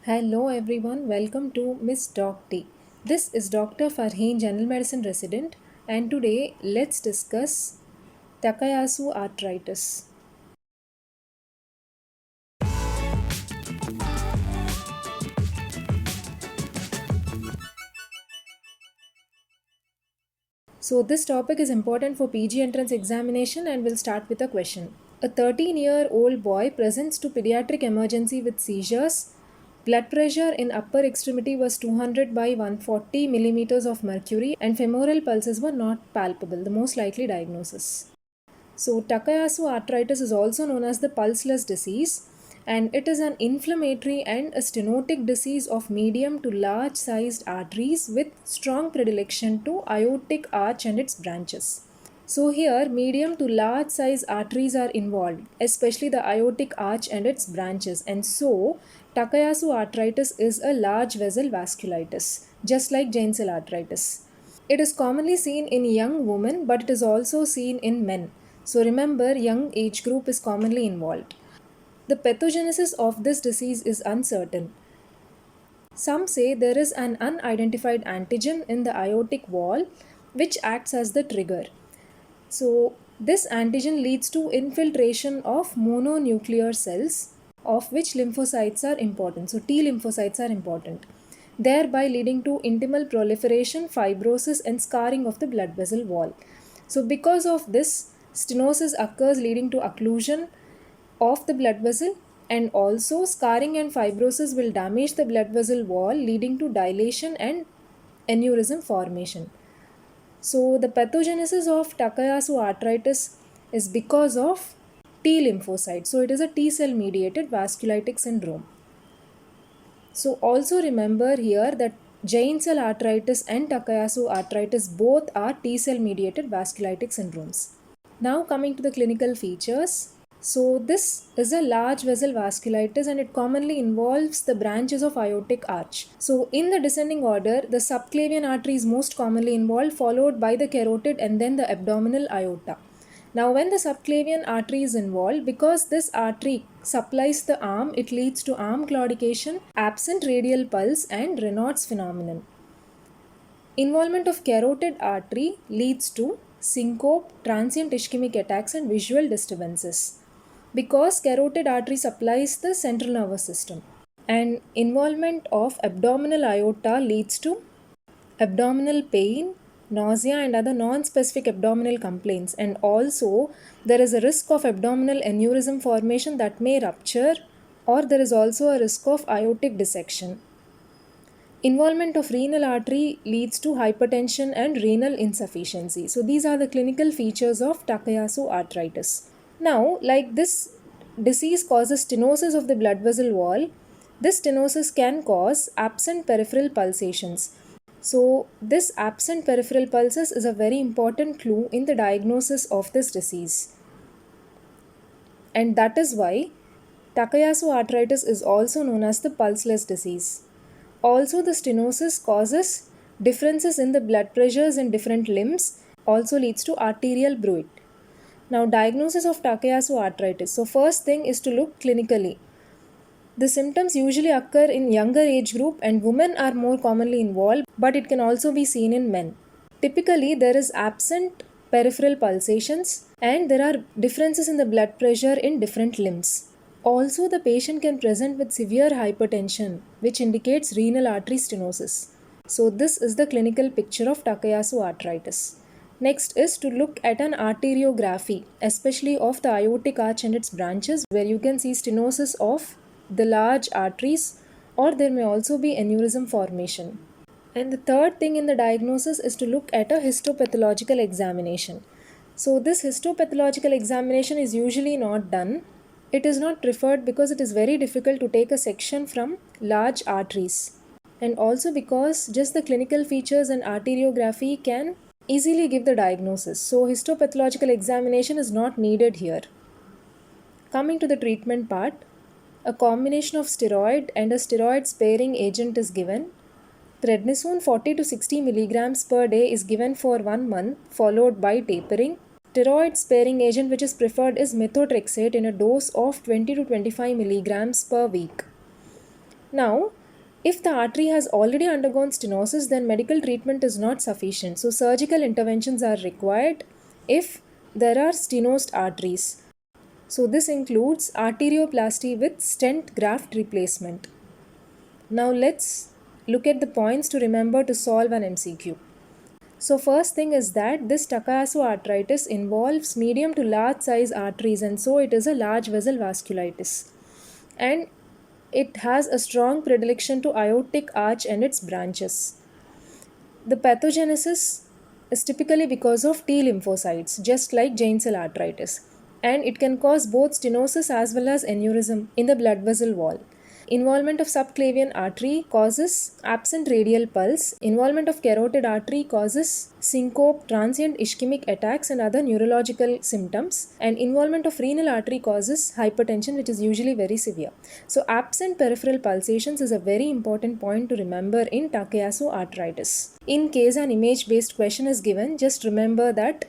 Hello everyone, welcome to Miss Doc T. This is Dr. Farheen, General Medicine resident, and today let's discuss Takayasu arthritis. So this topic is important for PG entrance examination and we'll start with a question. A 13-year-old boy presents to pediatric emergency with seizures. Blood pressure in upper extremity was 200 by 140 millimeters of mercury and femoral pulses were not palpable, the most likely diagnosis. So, Takayasu arthritis is also known as the pulseless disease, and it is an inflammatory and a stenotic disease of medium to large sized arteries with strong predilection to aortic arch and its branches. So, here medium to large size arteries are involved, especially the aortic arch and its branches, and so Takayasu arthritis is a large vessel vasculitis, just like Jain cell arthritis. It is commonly seen in young women, but it is also seen in men. So remember, young age group is commonly involved. The pathogenesis of this disease is uncertain. Some say there is an unidentified antigen in the aortic wall which acts as the trigger. So this antigen leads to infiltration of mononuclear cells, of which lymphocytes are important. So T lymphocytes are important, thereby leading to intimal proliferation, fibrosis, and scarring of the blood vessel wall. So because of this, stenosis occurs leading to occlusion of the blood vessel, and also scarring and fibrosis will damage the blood vessel wall leading to dilation and aneurysm formation. So, the pathogenesis of Takayasu arthritis is because of T lymphocyte. So, it is a T cell mediated vasculitic syndrome. So, also remember here that Jain cell arthritis and Takayasu arthritis both are T cell mediated vasculitic syndromes. Now, coming to the clinical features. So, this is a large vessel vasculitis and it commonly involves the branches of aortic arch. So, in the descending order, the subclavian artery is most commonly involved, followed by the carotid and then the abdominal aorta. Now, when the subclavian artery is involved, because this artery supplies the arm, it leads to arm claudication, absent radial pulse, and Raynaud's phenomenon. Involvement of carotid artery leads to syncope, transient ischemic attacks, and visual disturbances because carotid artery supplies the central nervous system. And involvement of abdominal aorta leads to abdominal pain, nausea, and other non-specific abdominal complaints. And also, there is a risk of abdominal aneurysm formation that may rupture, or there is also a risk of aortic dissection. Involvement of renal artery leads to hypertension and renal insufficiency. So, these are the clinical features of Takayasu arthritis. Now, like this disease causes stenosis of the blood vessel wall, this stenosis can cause absent peripheral pulsations. So, this absent peripheral pulses is a very important clue in the diagnosis of this disease. And that is why Takayasu arthritis is also known as the pulseless disease. Also, the stenosis causes differences in the blood pressures in different limbs, also leads to arterial bruit. Now, diagnosis of Takayasu arthritis. So, first thing is to look clinically. The symptoms usually occur in younger age group and women are more commonly involved, but it can also be seen in men. Typically, there is absent peripheral pulsations and there are differences in the blood pressure in different limbs. Also, the patient can present with severe hypertension, which indicates renal artery stenosis. So, this is the clinical picture of Takayasu arthritis. Next is to look at an arteriography, especially of the aortic arch and its branches, where you can see stenosis of the large arteries, or there may also be aneurysm formation. And the third thing in the diagnosis is to look at a histopathological examination. So, this histopathological examination is usually not done. It is not preferred because it is very difficult to take a section from large arteries, and also because just the clinical features and arteriography can easily give the diagnosis. So, histopathological examination is not needed here. Coming to the treatment part, a combination of steroid and a steroid sparing agent is given. Prednisone 40 to 60 milligrams per day is given for 1 month, followed by tapering. Steroid sparing agent which is preferred is methotrexate in a dose of 20 to 25 milligrams per week. Now, if the artery has already undergone stenosis, then medical treatment is not sufficient. So, surgical interventions are required if there are stenosed arteries. So, this includes arterioplasty with stent graft replacement. Now, let's look at the points to remember to solve an MCQ. So, first thing is that this Takayasu arteritis involves medium to large size arteries, and so it is a large vessel vasculitis. And it has a strong predilection to aortic arch and its branches. The pathogenesis is typically because of T lymphocytes, just like giant cell arteritis, and it can cause both stenosis as well as aneurysm in the blood vessel wall. Involvement of subclavian artery causes absent radial pulse. Involvement of carotid artery causes syncope, transient ischemic attacks, and other neurological symptoms. And involvement of renal artery causes hypertension, which is usually very severe. So, absent peripheral pulsations is a very important point to remember in Takayasu arteritis. In case an image-based question is given, just remember that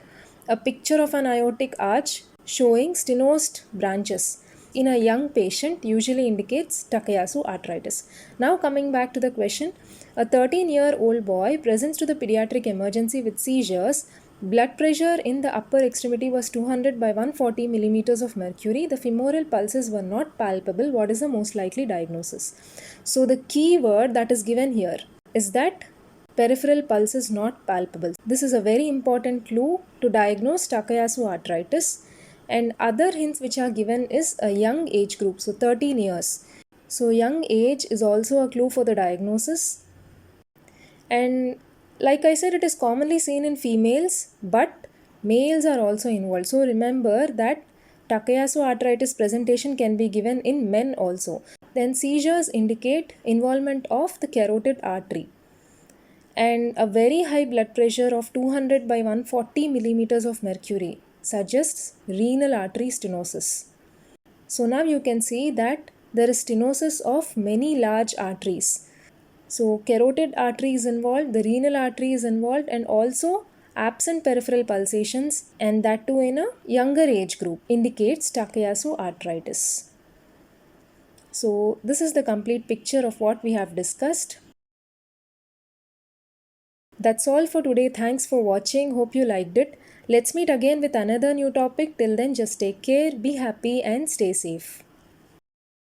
a picture of an aortic arch showing stenosed branches in a young patient usually indicates Takayasu arteritis. Now coming back to the question, a 13-year-old boy presents to the pediatric emergency with seizures. Blood pressure in the upper extremity was 200 by 140 millimeters of mercury. The femoral pulses were not palpable. What is the most likely diagnosis? So the key word that is given here is that peripheral pulse is not palpable. This is a very important clue to diagnose Takayasu arteritis. And other hints which are given is a young age group, so 13 years. So young age is also a clue for the diagnosis. And like I said, it is commonly seen in females, but males are also involved. So remember that Takayasu arteritis presentation can be given in men also. Then seizures indicate involvement of the carotid artery. And a very high blood pressure of 200 by 140 millimeters of mercury suggests renal artery stenosis. So now you can see that there is stenosis of many large arteries. So carotid artery is involved, the renal artery is involved, and also absent peripheral pulsations, and that too in a younger age group, indicates Takayasu arteritis. So this is the complete picture of what we have discussed. That's all for today. Thanks for watching. Hope you liked it. Let's meet again with another new topic. Till then, just take care, be happy, and stay safe.